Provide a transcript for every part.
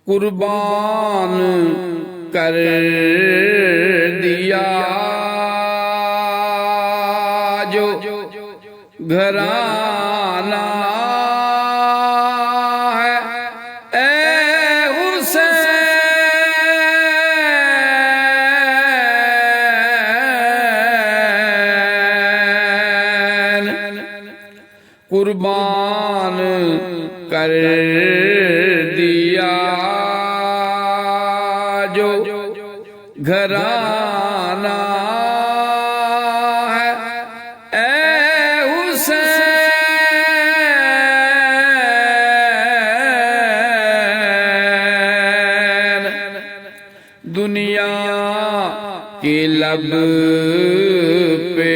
कुर्बान कर दिया जो घराना है, ए हुसैन। कुर्बान कर दिया जो घराना है, ए हुसैन। दुनिया के लब पे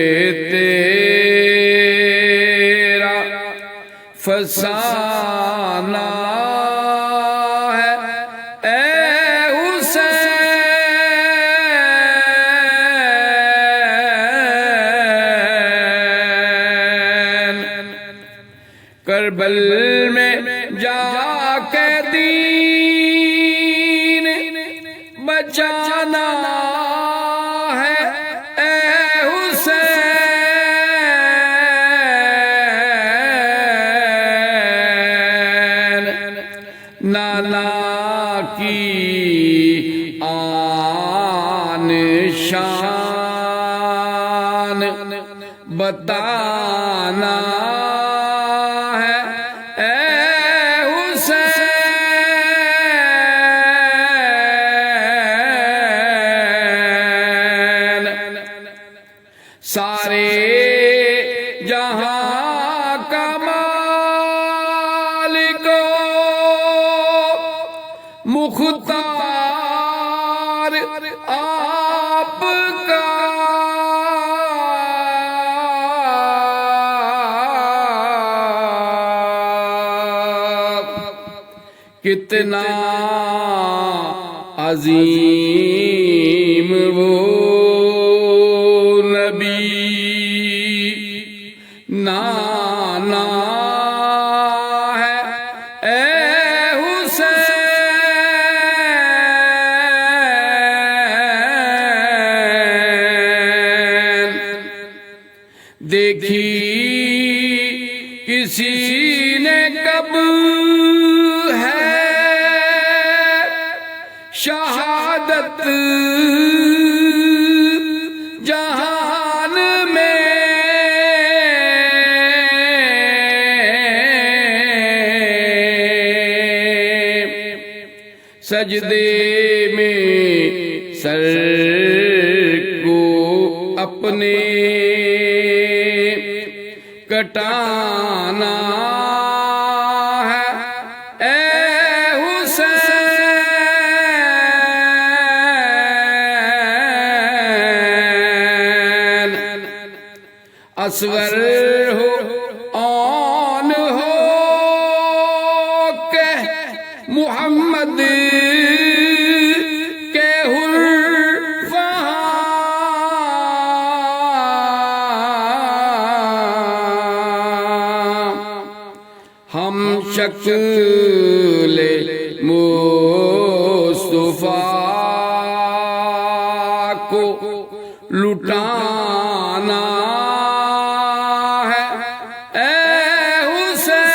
तेरा फसाना है, ए हुसैन। करबल में जाके दीन बचाना है, ए हुसैन। नाना की आन शान बताना है, ए हुसैन। सारे जहां का मालिक मुख्तार आपका, कितना अजीम वो नबी नाना है, ए हुसैन। देखी किसी ने कब है शहादत जहान में, सजदे में सर को अपने कटाना है, ए हुसैन। असगर हो औन हो के मुहम्मद के हम शक्ल मुस्तफा को लुटाना है, ए हुसैन।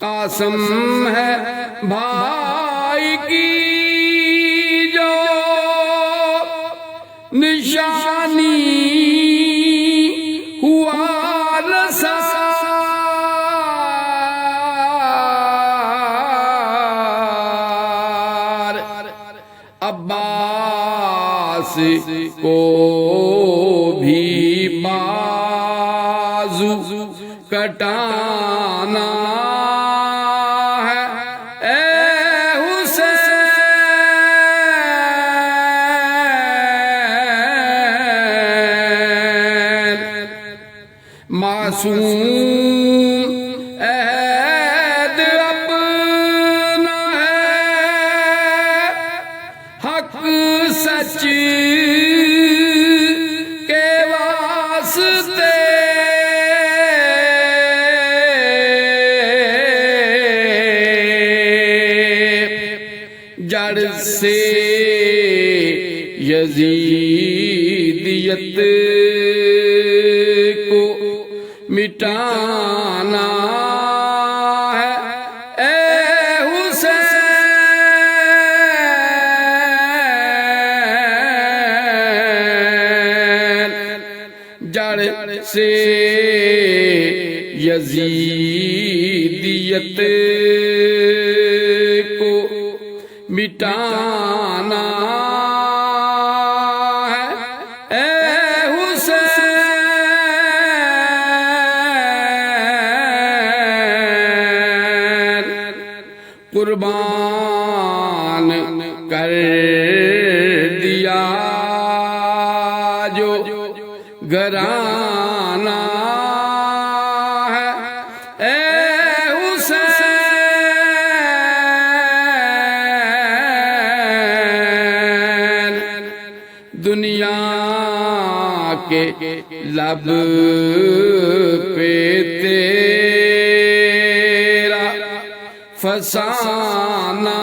कासम है भाई की जो निशानी हुआ नसार, अब्बास को भी बाजू कटाना है, ए हुसैन। मासूम अहद अपना है, हक सच के वास्ते जड़ से यजीदियत को मिटाना है ए हुसैन। जड़ से यजीदियत को मिटाना है ए हुसैन। कुर्बान कर दिया जो घराना है ए हुसैन। दुनिया के लब पे तेरा फसाना